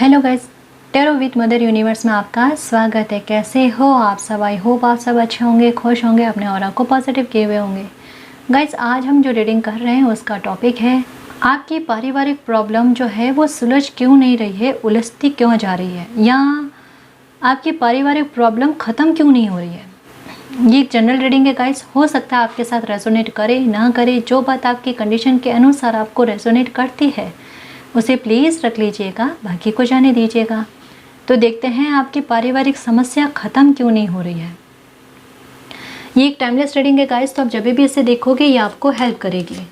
Hello guys, tarot with mother universe में आपका स्वागत है। कैसे हो आप सब? आई होप आप सब अच्छे होंगे, खुश होंगे, अपने ऑरा को पॉजिटिव किए हुए होंगे। गाइस, आज हम जो रीडिंग कर रहे हैं उसका टॉपिक है आपकी पारिवारिक प्रॉब्लम जो है वो सुलझ क्यों नहीं रही है, उलझती क्यों जा रही है, या आपकी पारिवारिक प्रॉब्लम ख़त्म क्यों नहीं हो रही है। ये एक जनरल रीडिंग है गाइस, हो सकता है आपके साथ रेजोनेट करे ना करे। जो बात आपकी कंडीशन के अनुसार आपको रेजोनेट करती है उसे प्लीज़ रख लीजिएगा, बाकी को जाने दीजिएगा। तो देखते हैं आपकी पारिवारिक समस्या ख़त्म क्यों नहीं हो रही है। ये एक टाइमलेस रीडिंग है गाइस, तो आप जब भी इसे देखोगे ये आपको हेल्प करेगी।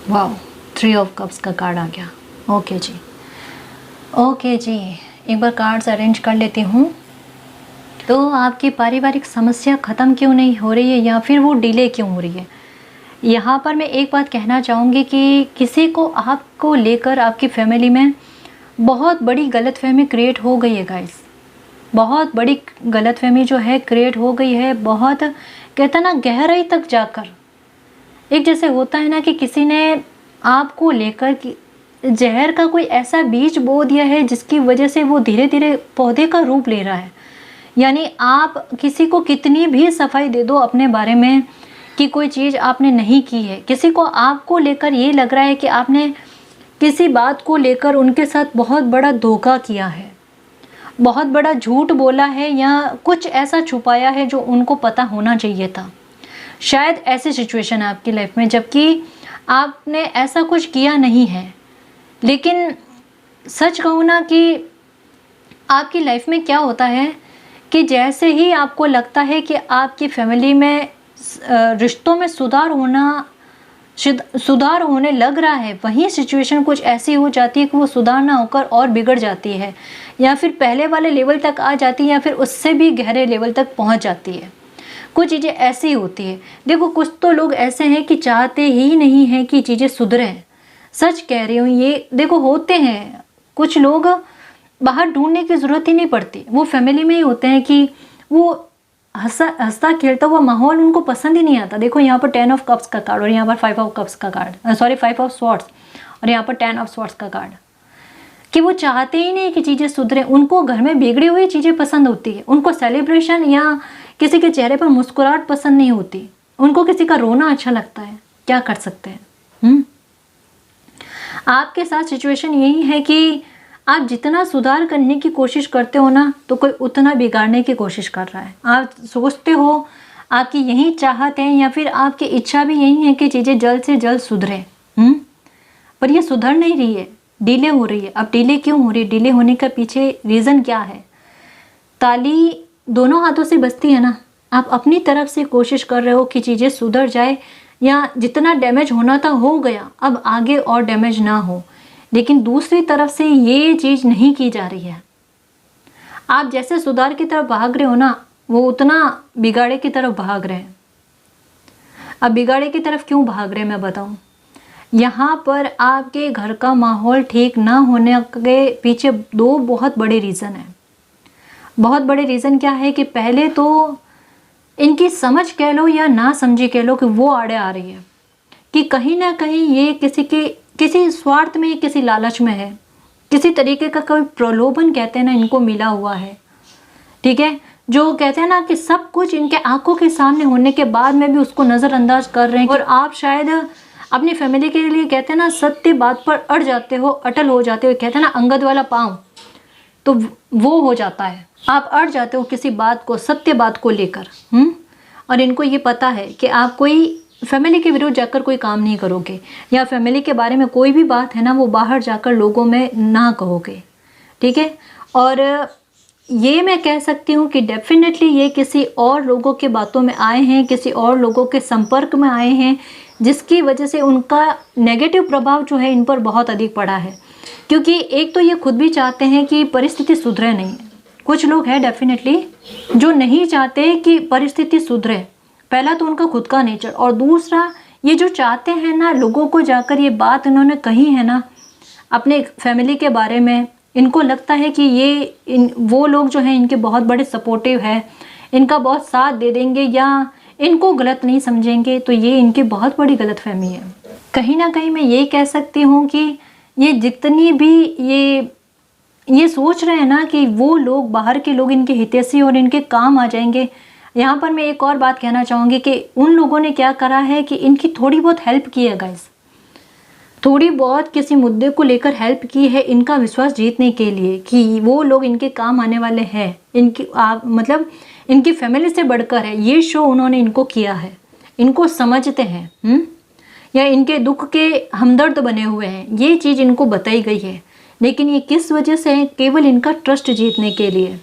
वाह, 3 ऑफ कप्स का कार्ड आ गया। ओके जी, एक बार कार्ड्स अरेंज कर लेती हूँ। तो आपकी पारिवारिक समस्या ख़त्म क्यों नहीं हो रही है, या फिर वो डिले क्यों हो रही है। यहाँ पर मैं एक बात कहना चाहूँगी कि किसी को आपको लेकर आपकी फैमिली में बहुत बड़ी गलतफहमी क्रिएट हो गई है गाइस। बहुत बड़ी गलतफहमी जो है क्रिएट हो गई है, बहुत कहते हैं ना गहराई तक जाकर। एक जैसे होता है ना कि किसी ने आपको लेकर कि जहर का कोई ऐसा बीज बो दिया है जिसकी वजह से वो धीरे धीरे पौधे का रूप ले रहा है। यानी आप किसी को कितनी भी सफाई दे दो अपने बारे में कि कोई चीज़ आपने नहीं की है, किसी को आपको लेकर ये लग रहा है कि आपने किसी बात को लेकर उनके साथ बहुत बड़ा धोखा किया है, बहुत बड़ा झूठ बोला है, या कुछ ऐसा छुपाया है जो उनको पता होना चाहिए था। शायद ऐसी सिचुएशन है आपकी लाइफ में, जबकि आपने ऐसा कुछ किया नहीं है। लेकिन सच कहूँ ना कि आपकी लाइफ में क्या होता है कि जैसे ही आपको लगता है कि आपकी फैमिली में रिश्तों में सुधार होने लग रहा है, वहीं सिचुएशन कुछ ऐसी हो जाती है कि वो सुधार ना होकर और बिगड़ जाती है, या फिर पहले वाले लेवल तक आ जाती है, या फिर उससे भी गहरे लेवल तक पहुंच जाती है। कुछ चीज़ें ऐसी होती है। देखो, कुछ तो लोग ऐसे हैं कि चाहते ही नहीं हैं कि चीज़ें सुधरें। सच कह रही हूँ, ये देखो होते हैं कुछ लोग, बाहर ढूंढने की ज़रूरत ही नहीं पड़ती, वो फैमिली में ही होते हैं कि वो हंसता खेलता हुआ माहौल उनको पसंद ही नहीं आता। देखो यहाँ पर 10 ऑफ कप्स का कार्ड, और यहाँ पर 5 ऑफ कप्स का कार्ड, 5 ऑफ स्वॉर्ड्स, और यहाँ पर 10 ऑफ स्वॉर्ड्स का कार्ड, कि वो चाहते ही नहीं कि चीज़ें सुधरें। उनको घर में बिगड़ी हुई चीज़ें पसंद होती है, उनको सेलिब्रेशन या किसी के चेहरे पर मुस्कुराहट पसंद नहीं होती, उनको किसी का रोना अच्छा लगता है। क्या कर सकते हैं। आपके साथ सिचुएशन यही है कि आप जितना सुधार करने की कोशिश करते हो ना, तो कोई उतना बिगाड़ने की कोशिश कर रहा है। आप सोचते हो, आपकी यही चाहत है, या फिर आपकी इच्छा भी यही है कि चीज़ें जल्द से जल्द सुधरें, पर ये सुधर नहीं रही है, डिले हो रही है। अब डिले क्यों हो रही है, डिले होने का पीछे रीज़न क्या है। ताली दोनों हाथों से बजती है ना। आप अपनी तरफ से कोशिश कर रहे हो कि चीज़ें सुधर जाए, या जितना डैमेज होना था हो गया, अब आगे और डैमेज ना हो, लेकिन दूसरी तरफ से ये चीज़ नहीं की जा रही है। आप जैसे सुधार की तरफ भाग रहे हो ना, वो उतना बिगाड़े की तरफ भाग रहे हैं। अब बिगाड़े की तरफ क्यों भाग रहे हैं मैं बताऊं। यहाँ पर आपके घर का माहौल ठीक ना होने के पीछे 2 बहुत बड़े रीज़न हैं। बहुत बड़े रीज़न क्या है कि पहले तो इनकी समझ कह लो या ना समझी कह लो कि वो आड़े आ रही है, कि कहीं ना कहीं ये किसी स्वार्थ में, किसी लालच में है किसी तरीके का कोई प्रलोभन कहते हैं ना इनको मिला हुआ है, ठीक है। जो कहते हैं ना कि सब कुछ इनके आंखों के सामने होने के बाद में भी उसको नज़रअंदाज कर रहे हैं। और आप शायद अपनी फैमिली के लिए कहते हैं ना सत्य बात पर अड़ जाते हो, अटल हो जाते हो, कहते हैं ना अंगद वाला पाँव, तो वो हो जाता है। आप अड़ जाते हो किसी बात को, सत्य बात को लेकर। और इनको ये पता है कि आप कोई फैमिली के विरुद्ध जाकर कोई काम नहीं करोगे, या फैमिली के बारे में कोई भी बात है ना वो बाहर जाकर लोगों में ना कहोगे, ठीक है। और ये मैं कह सकती हूँ कि डेफिनेटली ये किसी और लोगों के बातों में आए हैं, किसी और लोगों के संपर्क में आए हैं, जिसकी वजह से उनका नेगेटिव प्रभाव जो है इन पर बहुत अधिक पड़ा है। क्योंकि एक तो ये खुद भी चाहते हैं कि परिस्थिति सुधरे नहीं, कुछ लोग हैं डेफिनेटली जो नहीं चाहते कि परिस्थिति सुधरे। पहला तो उनका खुद का नेचर, और दूसरा ये जो चाहते हैं ना लोगों को जाकर ये बात इन्होंने कही है ना अपने फैमिली के बारे में, इनको लगता है कि ये वो लोग जो हैं इनके बहुत बड़े सपोर्टिव है, इनका बहुत साथ दे देंगे या इनको गलत नहीं समझेंगे, तो ये इनकी बहुत बड़ी गलतफहमी है। कहीं ना कहीं मैं ये कह सकती हूँ कि ये जितनी भी ये सोच रहे हैं ना कि वो लोग बाहर के लोग इनके हितैषी और इनके काम आ जाएंगे। यहाँ पर मैं एक और बात कहना चाहूँगी कि उन लोगों ने क्या करा है कि इनकी थोड़ी बहुत हेल्प की है गाइस, थोड़ी बहुत किसी मुद्दे को लेकर हेल्प की है इनका विश्वास जीतने के लिए कि वो लोग इनके काम आने वाले हैं, इनकी मतलब इनकी फैमिली से बढ़कर है। ये शो उन्होंने इनको किया है, इनको समझते हैं या इनके दुख के हमदर्द बने हुए हैं, ये चीज़ इनको बताई गई है। लेकिन ये किस वजह से है? केवल इनका ट्रस्ट जीतने के लिए।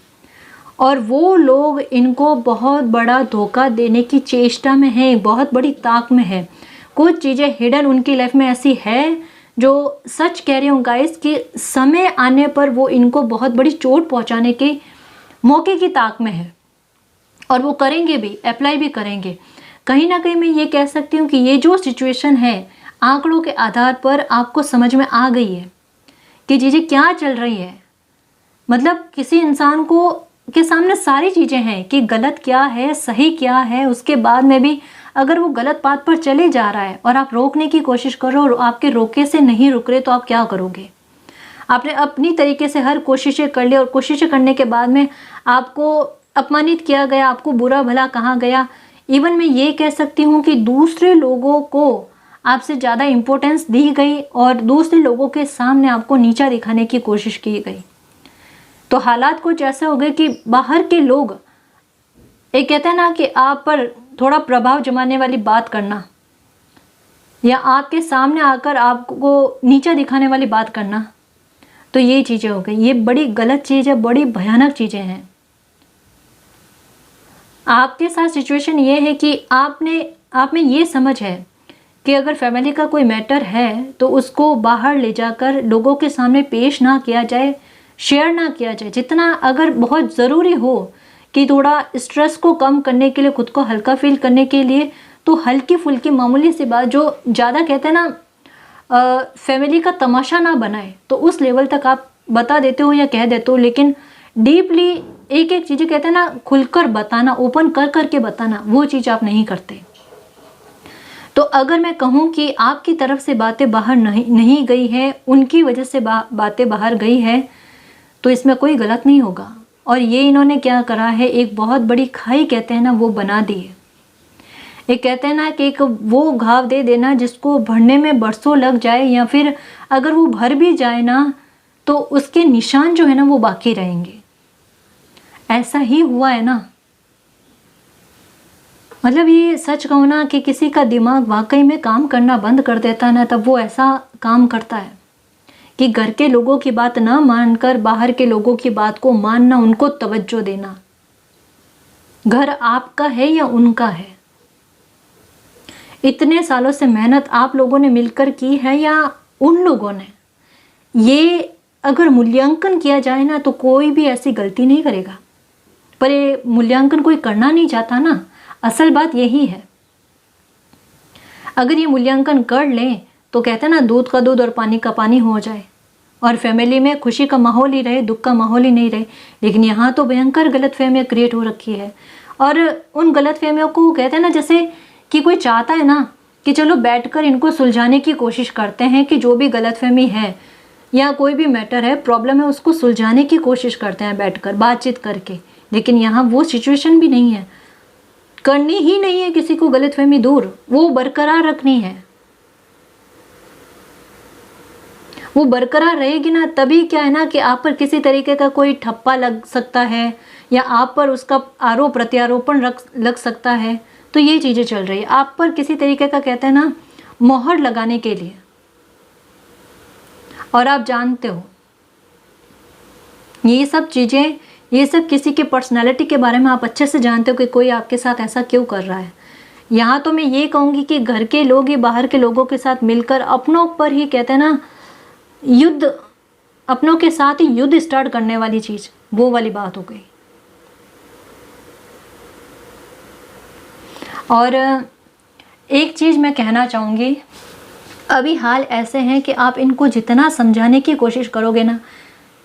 और वो लोग इनको बहुत बड़ा धोखा देने की चेष्टा में है, बहुत बड़ी ताक में है। कुछ चीज़ें हिडन उनकी लाइफ में ऐसी है जो सच कह रही हूँ गाइस कि समय आने पर वो इनको बहुत बड़ी चोट पहुँचाने के मौके की ताक में है, और वो करेंगे भी, अप्लाई भी करेंगे। कहीं ना कहीं मैं ये कह सकती हूँ कि ये जो सिचुएशन है आंकड़ों के आधार पर आपको समझ में आ गई है कि चीज़ें क्या चल रही है। मतलब किसी इंसान को के सामने सारी चीज़ें हैं कि गलत क्या है, सही क्या है, उसके बाद में भी अगर वो गलत बात पर चले जा रहा है और आप रोकने की कोशिश करो और आपके रोके से नहीं रुक रहे, तो आप क्या करोगे? आपने अपनी तरीके से हर कोशिशें कर ली और कोशिशें करने के बाद में आपको अपमानित किया गया, आपको बुरा भला कहा गया। इवन मैं ये कह सकती हूँ कि दूसरे लोगों को आपसे ज़्यादा इम्पोर्टेंस दी गई और दूसरे लोगों के सामने आपको नीचा दिखाने की कोशिश की गई। तो हालात कुछ ऐसे हो गए कि बाहर के लोग, एक कहते हैं ना कि आप पर थोड़ा प्रभाव जमाने वाली बात करना या आपके सामने आकर आपको नीचा दिखाने वाली बात करना, तो ये चीज़ें हो गई। ये बड़ी गलत चीज़ है, बड़ी भयानक चीज़ें हैं। आपके साथ सिचुएशन ये है कि आप में ये समझ है कि अगर फैमिली का कोई मैटर है तो उसको बाहर ले जाकर लोगों के सामने पेश ना किया जाए, शेयर ना किया जाए। जितना अगर बहुत ज़रूरी हो कि थोड़ा स्ट्रेस को कम करने के लिए, खुद को हल्का फील करने के लिए, तो हल्की फुल्की मामूली सी बात जो ज़्यादा कहते हैं ना फैमिली का तमाशा ना बनाए, तो उस लेवल तक आप बता देते हो या कह देते हो। लेकिन डीपली एक एक चीज़ें कहते हैं ना खुलकर बताना, ओपन कर करके बताना, वो चीज़ आप नहीं करते। तो अगर मैं कहूँ कि आपकी तरफ से बातें बाहर नहीं गई है, उनकी वजह से बातें बाहर गई है, तो इसमें कोई गलत नहीं होगा। और ये इन्होंने क्या करा है, एक बहुत बड़ी खाई कहते हैं ना वो बना दी है। एक कहते हैं ना कि एक वो घाव दे देना जिसको भरने में बरसों लग जाए, या फिर अगर वो भर भी जाए ना तो उसके निशान जो है ना वो बाकी रहेंगे। ऐसा ही हुआ है ना। मतलब ये सच कहूँ ना कि किसी का दिमाग वाकई में काम करना बंद कर देता है ना, तब वो ऐसा काम करता है कि घर के लोगों की बात ना मानकर बाहर के लोगों की बात को मानना, उनको तवज्जो देना। घर आपका है या उनका है? इतने सालों से मेहनत आप लोगों ने मिलकर की है या उन लोगों ने? ये अगर मूल्यांकन किया जाए ना तो कोई भी ऐसी गलती नहीं करेगा, पर ये मूल्यांकन कोई करना नहीं चाहता ना। असल बात यही है। अगर ये मूल्यांकन कर लें तो कहते हैं ना दूध का दूध और पानी का पानी हो जाए, और फैमिली में खुशी का माहौल ही रहे, दुख का माहौल ही नहीं रहे। लेकिन यहाँ तो भयंकर गलतफहमियाँ क्रिएट हो रखी है। और उन गलतफहमियों को कहते हैं ना जैसे कि कोई चाहता है ना कि चलो बैठकर इनको सुलझाने की कोशिश करते हैं कि जो भी गलतफहमी है, या कोई भी मैटर है, प्रॉब्लम है, उसको सुलझाने की कोशिश करते हैं बैठकर बातचीत करके। लेकिन यहाँ वो सिचुएशन भी नहीं है, करनी ही नहीं है किसी को गलतफहमी दूर, वो बरकरार रखनी है। वो बरकरार रहेगी ना, तभी क्या है ना कि आप पर किसी तरीके का कोई ठप्पा लग सकता है या आप पर उसका आरोप प्रत्यारोपण लग सकता है। तो ये चीज़ें चल रही है आप पर किसी तरीके का, कहते हैं ना, मोहर लगाने के लिए। और आप जानते हो ये सब चीज़ें, ये सब किसी के पर्सनालिटी के बारे में आप अच्छे से जानते हो कि कोई आपके साथ ऐसा क्यों कर रहा है। यहाँ तो मैं ये कहूँगी कि घर के लोग ही बाहर के लोगों के साथ मिलकर अपनों पर ही, कहते हैं ना, युद्ध, अपनों के साथ ही युद्ध स्टार्ट करने वाली चीज़, वो वाली बात हो गई। और एक चीज़ मैं कहना चाहूँगी, अभी हाल ऐसे हैं कि आप इनको जितना समझाने की कोशिश करोगे ना,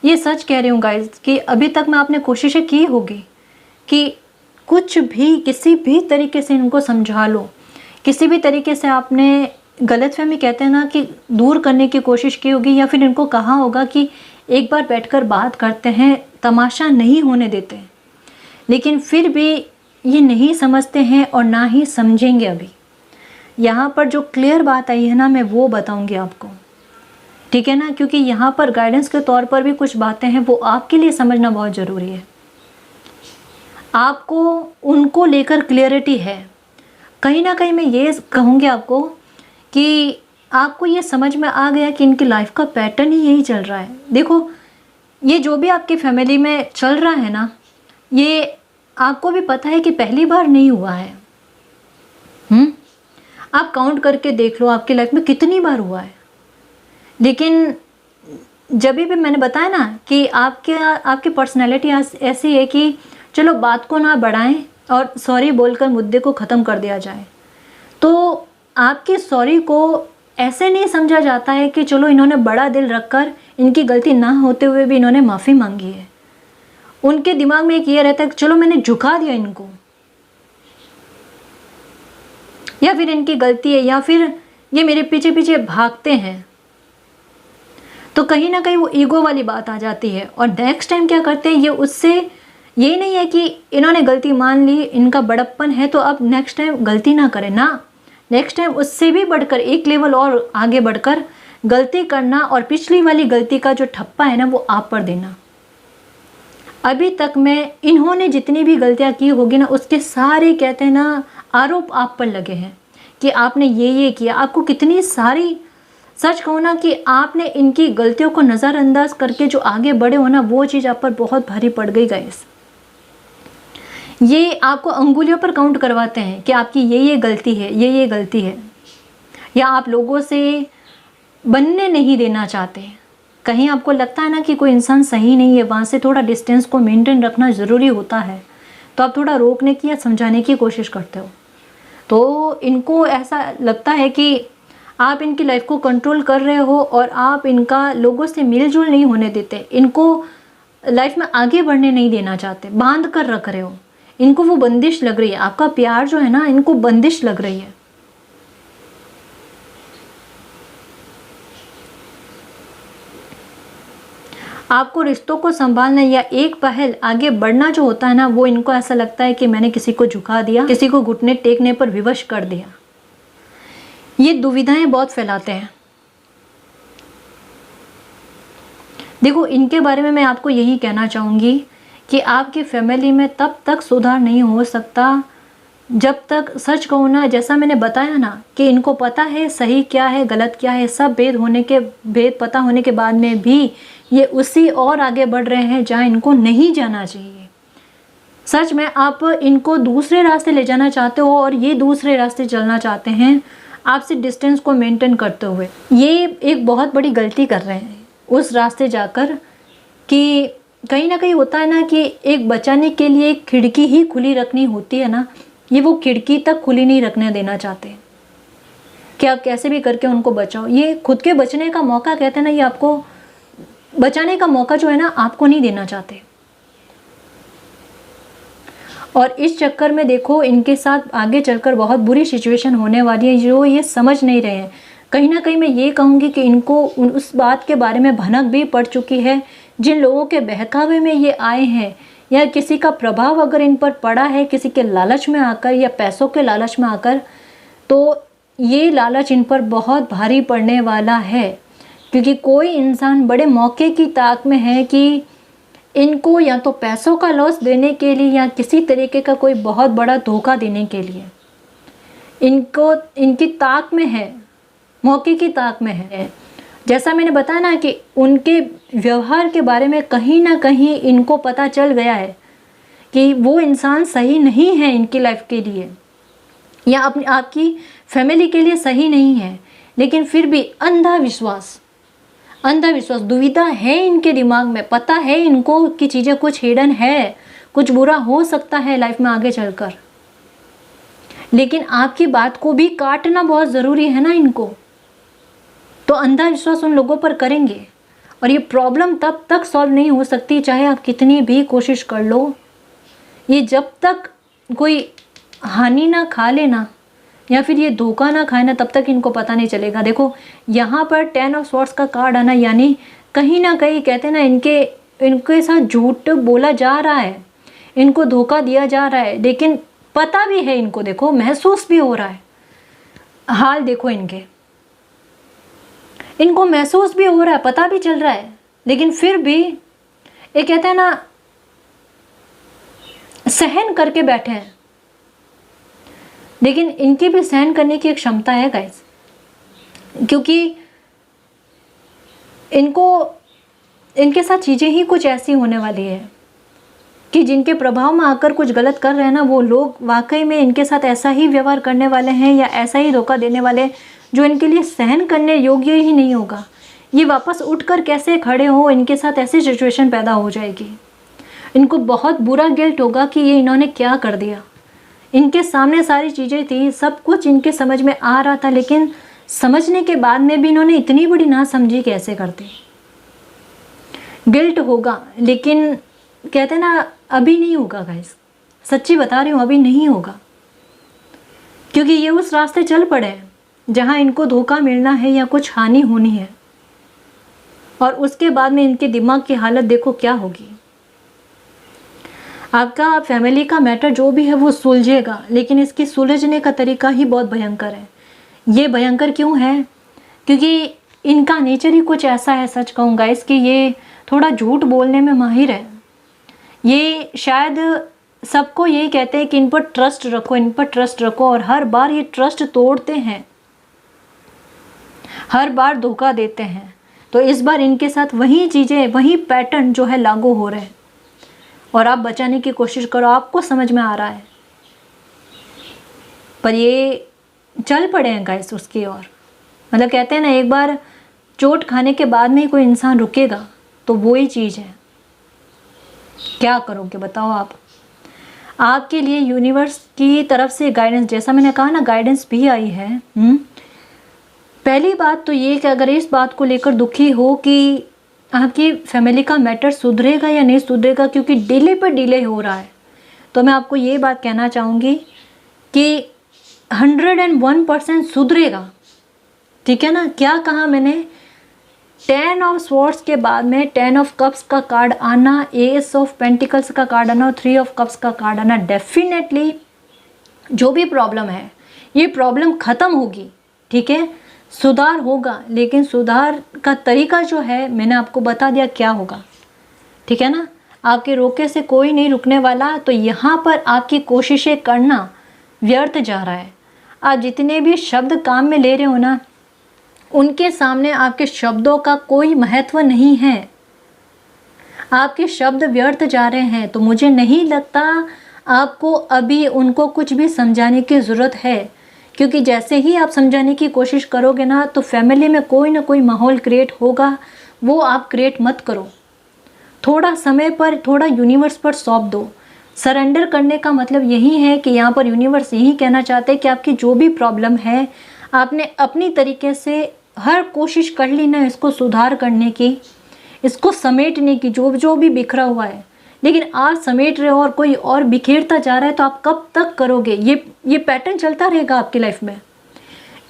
ये सच कह रही हूँ गाइस, कि अभी तक मैं आपने कोशिशें की होगी कि कुछ भी किसी भी तरीके से इनको समझा लो, किसी भी तरीके से आपने गलतफहमी, कहते हैं ना, कि दूर करने की कोशिश की होगी, या फिर इनको कहा होगा कि एक बार बैठकर बात करते हैं, तमाशा नहीं होने देते। लेकिन फिर भी ये नहीं समझते हैं और ना ही समझेंगे। अभी यहाँ पर जो क्लियर बात आई है ना, मैं वो बताऊंगी आपको, ठीक है ना, क्योंकि यहाँ पर गाइडेंस के तौर पर भी कुछ बातें हैं, वो आपके लिए समझना बहुत ज़रूरी है। आपको उनको लेकर क्लियरिटी है। कहीं ना कहीं मैं ये कहूँगी आपको कि आपको ये समझ में आ गया कि इनकी लाइफ का पैटर्न ही यही चल रहा है। देखो, ये जो भी आपकी फैमिली में चल रहा है ना, ये आपको भी पता है कि पहली बार नहीं हुआ है। आप काउंट करके देख लो आपकी लाइफ में कितनी बार हुआ है। लेकिन जब भी मैंने बताया ना कि आपकी पर्सनैलिटी ऐसी है कि चलो बात को ना बढ़ाएं और सॉरी बोलकर मुद्दे को ख़त्म कर दिया जाए। तो आपकी सॉरी को ऐसे नहीं समझा जाता है कि चलो इन्होंने बड़ा दिल रखकर, इनकी गलती ना होते हुए भी इन्होंने माफ़ी मांगी है। उनके दिमाग में एक ये रहता है कि चलो मैंने झुका दिया इनको, या फिर इनकी गलती है, या फिर ये मेरे पीछे पीछे भागते हैं। तो कहीं ना कहीं वो ईगो वाली बात आ जाती है। और नेक्स्ट टाइम क्या करते हैं, ये उससे, ये नहीं है कि इन्होंने गलती मान ली, इनका बड़प्पन है तो अब नेक्स्ट टाइम गलती ना करें ना, नेक्स्ट टाइम उससे भी बढ़कर एक लेवल और आगे बढ़कर गलती करना और पिछली वाली गलती का जो ठप्पा है ना, वो आप पर देना। अभी तक में इन्होंने जितनी भी गलतियां की होगी ना, उसके सारे, कहते हैं ना, आरोप आप पर लगे हैं कि आपने ये किया। आपको कितनी सारी, सच कहूँ ना, कि आपने इनकी गलतियों को नज़रअंदाज करके जो आगे बढ़े हो ना, वो चीज़ आप पर बहुत भारी पड़ गई गाइस। ये आपको अंगुलियों पर काउंट करवाते हैं कि आपकी ये गलती है, ये गलती है, या आप लोगों से बनने नहीं देना चाहते। कहीं आपको लगता है ना कि कोई इंसान सही नहीं है, वहाँ से थोड़ा डिस्टेंस को मेंटेन रखना ज़रूरी होता है, तो आप थोड़ा रोकने की या समझाने की कोशिश करते हो। तो इनको ऐसा लगता है कि आप इनकी लाइफ को कंट्रोल कर रहे हो और आप इनका लोगों से मिलजुल नहीं होने देते, इनको लाइफ में आगे बढ़ने नहीं देना चाहते, बांध कर रख रहे हो। इनको वो बंदिश लग रही है, आपका प्यार जो है ना, इनको बंदिश लग रही है। आपको रिश्तों को संभालना या एक पहल आगे बढ़ना जो होता है ना, वो इनको ऐसा लगता है कि मैंने किसी को झुका दिया, किसी को घुटने टेकने पर विवश कर दिया। ये दुविधाएं बहुत फैलाते हैं। देखो, इनके बारे में मैं आपको यही कहना चाहूँगी कि आपकी फैमिली में तब तक सुधार नहीं हो सकता जब तक, सच कहूँ ना, जैसा मैंने बताया ना, कि इनको पता है सही क्या है गलत क्या है, सब भेद पता होने के बाद में भी ये उसी और आगे बढ़ रहे हैं जहाँ इनको नहीं जाना चाहिए। सच में आप इनको दूसरे रास्ते ले जाना चाहते हो और ये दूसरे रास्ते चलना चाहते हैं, आपसे डिस्टेंस को मेंटेन करते हुए। ये एक बहुत बड़ी गलती कर रहे हैं उस रास्ते जाकर, कि कहीं ना कहीं होता है ना कि एक बचाने के लिए एक खिड़की ही खुली रखनी होती है ना, ये वो खिड़की तक खुली नहीं रखने देना चाहते कि आप कैसे भी करके उनको बचाओ। ये खुद के बचने का मौका, कहते हैं ना, ये आपको बचाने का मौका जो है ना, आपको नहीं देना चाहते। और इस चक्कर में देखो, इनके साथ आगे चलकर बहुत बुरी सिचुएशन होने वाली है, जो ये समझ नहीं रहे हैं। कहीं ना कहीं मैं ये कहूँगी कि इनको उस बात के बारे में भनक भी पड़ चुकी है, जिन लोगों के बहकावे में ये आए हैं या किसी का प्रभाव अगर इन पर पड़ा है, किसी के लालच में आकर या पैसों के लालच में आकर, तो ये लालच इन पर बहुत भारी पड़ने वाला है। क्योंकि कोई इंसान बड़े मौके की ताक में है कि इनको या तो पैसों का लॉस देने के लिए या किसी तरीके का कोई बहुत बड़ा धोखा देने के लिए इनको इनकी ताक में है, मौके की ताक में है। जैसा मैंने बताया ना कि उनके व्यवहार के बारे में कहीं ना कहीं इनको पता चल गया है कि वो इंसान सही नहीं है इनकी लाइफ के लिए या अपनी आपकी फैमिली के लिए सही नहीं है, लेकिन फिर भी अंधविश्वास दुविधा है इनके दिमाग में। पता है इनको कि चीज़ें कुछ हिडन है, कुछ बुरा हो सकता है लाइफ में आगे चलकर, लेकिन आपकी बात को भी काटना बहुत ज़रूरी है ना इनको। तो अंधविश्वास उन लोगों पर करेंगे और ये प्रॉब्लम तब तक सॉल्व नहीं हो सकती चाहे आप कितनी भी कोशिश कर लो। ये जब तक कोई हानि ना खा लेना या फिर ये धोखा ना खाए ना, तब तक इनको पता नहीं चलेगा। देखो यहाँ पर 10 ऑफ स्वॉर्ड्स का कार्ड आना, यानी कहीं ना कहीं कहते हैं ना इनके साथ झूठ बोला जा रहा है, इनको धोखा दिया जा रहा है, लेकिन पता भी है इनको, देखो महसूस भी हो रहा है। हाल देखो इनको महसूस भी हो रहा है, पता भी चल रहा है, लेकिन फिर भी ये कहते हैं ना सहन करके बैठे हैं। लेकिन इनकी भी सहन करने की एक क्षमता है गाइस, क्योंकि इनके साथ चीज़ें ही कुछ ऐसी होने वाली है कि जिनके प्रभाव में आकर कुछ गलत कर रहे हैं ना, वो लोग वाकई में इनके साथ ऐसा ही व्यवहार करने वाले हैं या ऐसा ही धोखा देने वाले जो इनके लिए सहन करने योग्य ही नहीं होगा। ये वापस उठकर कैसे खड़े हो, इनके साथ ऐसी सिचुएशन पैदा हो जाएगी। इनको बहुत बुरा गिल्ट होगा कि ये इन्होंने क्या कर दिया। इनके सामने सारी चीज़ें थी, सब कुछ इनके समझ में आ रहा था, लेकिन समझने के बाद में भी इन्होंने इतनी बड़ी ना समझी कैसे करते। गिल्ट होगा, लेकिन कहते हैं ना अभी नहीं होगा गाइस, सच्ची बता रही हूँ, अभी नहीं होगा। क्योंकि ये उस रास्ते चल पड़े हैं जहाँ इनको धोखा मिलना है या कुछ हानि होनी है, और उसके बाद में इनके दिमाग की हालत देखो क्या होगी। आपका फैमिली का मैटर जो भी है वो सुलझेगा, लेकिन इसकी सुलझने का तरीका ही बहुत भयंकर है। ये भयंकर क्यों है? क्योंकि इनका नेचर ही कुछ ऐसा है, सच कहूँ गाइस, कि ये थोड़ा झूठ बोलने में माहिर है। ये शायद सबको यही कहते हैं कि इन पर ट्रस्ट रखो, इन पर ट्रस्ट रखो, और हर बार ये ट्रस्ट तोड़ते हैं, हर बार धोखा देते हैं। तो इस बार इनके साथ वही चीज़ें, वही पैटर्न जो है लागू हो रहे हैं, और आप बचाने की कोशिश करो, आपको समझ में आ रहा है, पर ये चल पड़े हैं गाइस उसकी ओर। मतलब कहते हैं ना, एक बार चोट खाने के बाद में कोई इंसान रुकेगा, तो वो ही चीज़ है। क्या करोगे बताओ आप? आपके लिए यूनिवर्स की तरफ से गाइडेंस, जैसा मैंने कहा ना, गाइडेंस भी आई है। पहली बात तो ये कि अगर इस बात को लेकर दुखी हो कि आपकी फैमिली का मैटर सुधरेगा या नहीं सुधरेगा, क्योंकि डिले पर डिले हो रहा है, तो मैं आपको ये बात कहना चाहूँगी कि 101% सुधरेगा। ठीक है ना? क्या कहा मैंने? 10 ऑफ स्वॉर्ड्स के बाद में 10 ऑफ कप्स का कार्ड आना, एस ऑफ पेंटिकल्स का कार्ड आना और 3 ऑफ कप्स का कार्ड आना, डेफिनेटली जो भी प्रॉब्लम है ये प्रॉब्लम ख़त्म होगी। ठीक है, सुधार होगा, लेकिन सुधार का तरीका जो है मैंने आपको बता दिया क्या होगा। ठीक है ना? आपके रोके से कोई नहीं रुकने वाला, तो यहाँ पर आपकी कोशिशें करना व्यर्थ जा रहा है। आप जितने भी शब्द काम में ले रहे हो ना, उनके सामने आपके शब्दों का कोई महत्व नहीं है। आपके शब्द व्यर्थ जा रहे हैं, तो मुझे नहीं लगता आपको अभी उनको कुछ भी समझाने की ज़रूरत है, क्योंकि जैसे ही आप समझाने की कोशिश करोगे ना, तो फैमिली में कोई ना कोई माहौल क्रिएट होगा, वो आप क्रिएट मत करो। थोड़ा समय पर, थोड़ा यूनिवर्स पर सौंप दो। सरेंडर करने का मतलब यही है कि यहाँ पर यूनिवर्स यही कहना चाहते हैं कि आपकी जो भी प्रॉब्लम है, आपने अपनी तरीके से हर कोशिश कर ली ना इसको सुधार करने की, इसको समेटने की, जो भी बिखरा हुआ है, लेकिन आप समेट रहे हो और कोई और बिखेरता जा रहा है, तो आप कब तक करोगे? ये पैटर्न चलता रहेगा आपकी लाइफ में।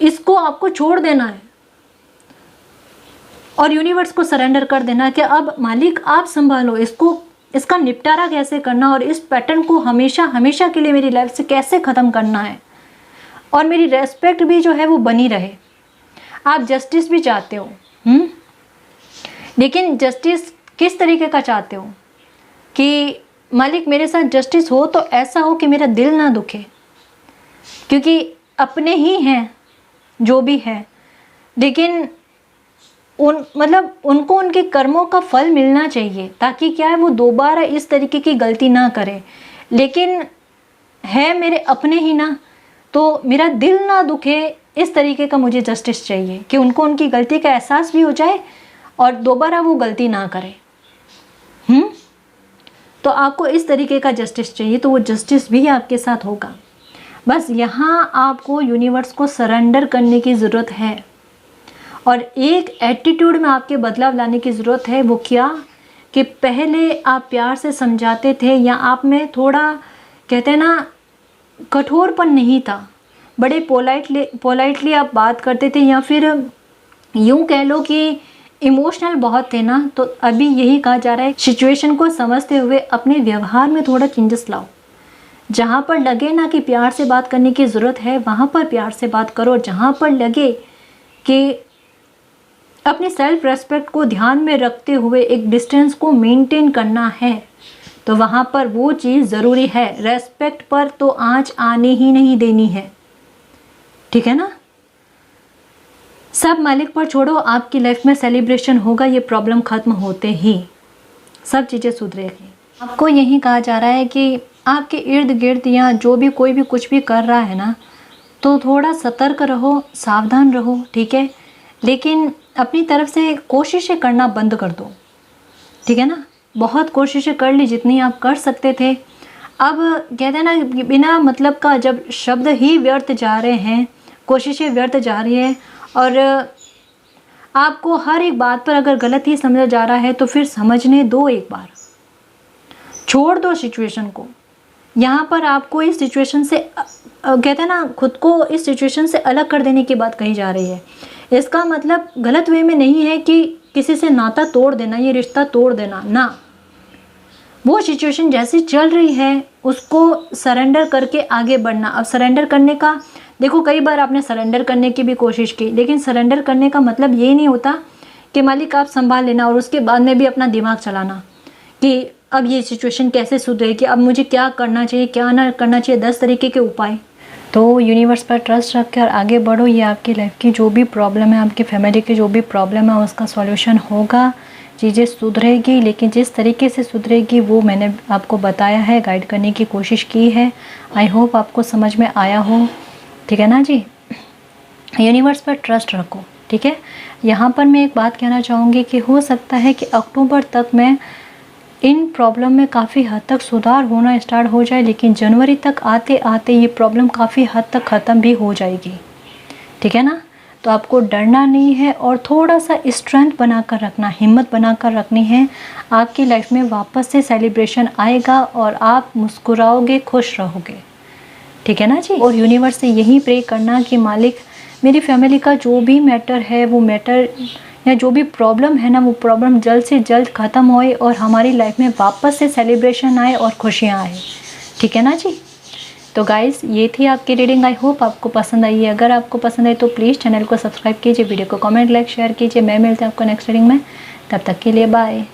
इसको आपको छोड़ देना है, और यूनिवर्स को सरेंडर कर देना कि अब मालिक आप संभालो इसको, इसका निपटारा कैसे करना और इस पैटर्न को हमेशा हमेशा के लिए मेरी लाइफ से कैसे ख़त्म करना है और मेरी रेस्पेक्ट भी जो है वो बनी रहे। आप जस्टिस भी चाहते हो, लेकिन जस्टिस किस तरीके का चाहते हो कि मालिक मेरे साथ जस्टिस हो तो ऐसा हो कि मेरा दिल ना दुखे, क्योंकि अपने ही हैं जो भी है, लेकिन उनको उनके कर्मों का फल मिलना चाहिए ताकि क्या है वो दोबारा इस तरीके की गलती ना करे। लेकिन है मेरे अपने ही ना, तो मेरा दिल ना दुखे, इस तरीके का मुझे जस्टिस चाहिए कि उनको उनकी गलती का एहसास भी हो जाए और दोबारा वो गलती ना करे। तो आपको इस तरीके का जस्टिस चाहिए, तो वो जस्टिस भी आपके साथ होगा। बस यहाँ आपको यूनिवर्स को सरेंडर करने की ज़रूरत है और एक एटीट्यूड में आपके बदलाव लाने की ज़रूरत है। वो क्या कि पहले आप प्यार से समझाते थे या आप में थोड़ा कहते हैं ना कठोरपन नहीं था, बड़े पोलाइटली आप बात करते थे, या फिर यूँ कह लो कि इमोशनल बहुत थे ना। तो अभी यही कहा जा रहा है सिचुएशन को समझते हुए अपने व्यवहार में थोड़ा चेंजेस लाओ। जहाँ पर लगे ना कि प्यार से बात करने की ज़रूरत है वहाँ पर प्यार से बात करो। जहाँ पर लगे कि अपने सेल्फ रेस्पेक्ट को ध्यान में रखते हुए एक डिस्टेंस को मेंटेन करना है तो वहाँ पर वो चीज़ ज़रूरी है। रेस्पेक्ट पर तो आँच आने ही नहीं देनी है, ठीक है ना। सब मालिक पर छोड़ो, आपकी लाइफ में सेलिब्रेशन होगा। ये प्रॉब्लम ख़त्म होते ही सब चीज़ें सुधरेगी। आपको यही कहा जा रहा है कि आपके इर्द गिर्द या जो भी कोई भी कुछ भी कर रहा है ना, तो थोड़ा सतर्क रहो, सावधान रहो, ठीक है। लेकिन अपनी तरफ से कोशिशें करना बंद कर दो, ठीक है ना। बहुत कोशिशें कर ली जितनी आप कर सकते थे। अब कहते हैं ना बिना मतलब का जब शब्द ही व्यर्थ जा रहे हैं, कोशिशें व्यर्थ जा रही है और आपको हर एक बात पर अगर गलत ही समझा जा रहा है तो फिर समझने दो, एक बार छोड़ दो सिचुएशन को। यहाँ पर आपको इस सिचुएशन से कहते हैं ना खुद को इस सिचुएशन से अलग कर देने की बात कही जा रही है। इसका मतलब गलत वे में नहीं है कि किसी से नाता तोड़ देना, ये रिश्ता तोड़ देना ना। वो सिचुएशन जैसी चल रही है उसको सरेंडर करके आगे बढ़ना। अब सरेंडर करने का देखो, कई बार आपने सरेंडर करने की भी कोशिश की, लेकिन सरेंडर करने का मतलब ये नहीं होता कि मालिक आप संभाल लेना और उसके बाद में भी अपना दिमाग चलाना कि अब ये सिचुएशन कैसे सुधरेगी, अब मुझे क्या करना चाहिए क्या ना करना चाहिए, 10 तरीके के उपाय। तो यूनिवर्स पर ट्रस्ट रख कर आगे बढ़ो। ये आपकी लाइफ की जो भी प्रॉब्लम है, आपकी फैमिली की जो भी प्रॉब्लम है उसका सॉल्यूशन होगा, चीज़ें सुधरेगी। लेकिन जिस तरीके से सुधरेगी वो मैंने आपको बताया है, गाइड करने की कोशिश की है। आई होप आपको समझ में आया हो, ठीक है ना जी। यूनिवर्स पर ट्रस्ट रखो, ठीक है। यहाँ पर मैं एक बात कहना चाहूँगी कि हो सकता है कि अक्टूबर तक मैं इन प्रॉब्लम में काफ़ी हद तक सुधार होना स्टार्ट हो जाए, लेकिन जनवरी तक आते आते ये प्रॉब्लम काफ़ी हद तक ख़त्म भी हो जाएगी, ठीक है ना। तो आपको डरना नहीं है और थोड़ा सा स्ट्रेंथ बनाकर रखना, हिम्मत बनाकर रखनी है। आपकी लाइफ में वापस से सेलिब्रेशन आएगा और आप मुस्कुराओगे, खुश रहोगे, ठीक है ना जी। और यूनिवर्स से यही प्रे करना कि मालिक मेरी फैमिली का जो भी मैटर है वो मैटर या जो भी प्रॉब्लम है ना वो प्रॉब्लम जल्द से जल्द ख़त्म होए और हमारी लाइफ में वापस से सेलिब्रेशन आए और खुशियाँ आए, ठीक है ना जी। तो गाइस ये थी आपकी रीडिंग। आई होप आपको पसंद आई है। अगर आपको पसंद आई तो प्लीज़ चैनल को सब्सक्राइब कीजिए, वीडियो को कमेंट लाइक शेयर कीजिए। मैं मिलता हूँ आपको नेक्स्ट रीडिंग में, तब तक के लिए बाय।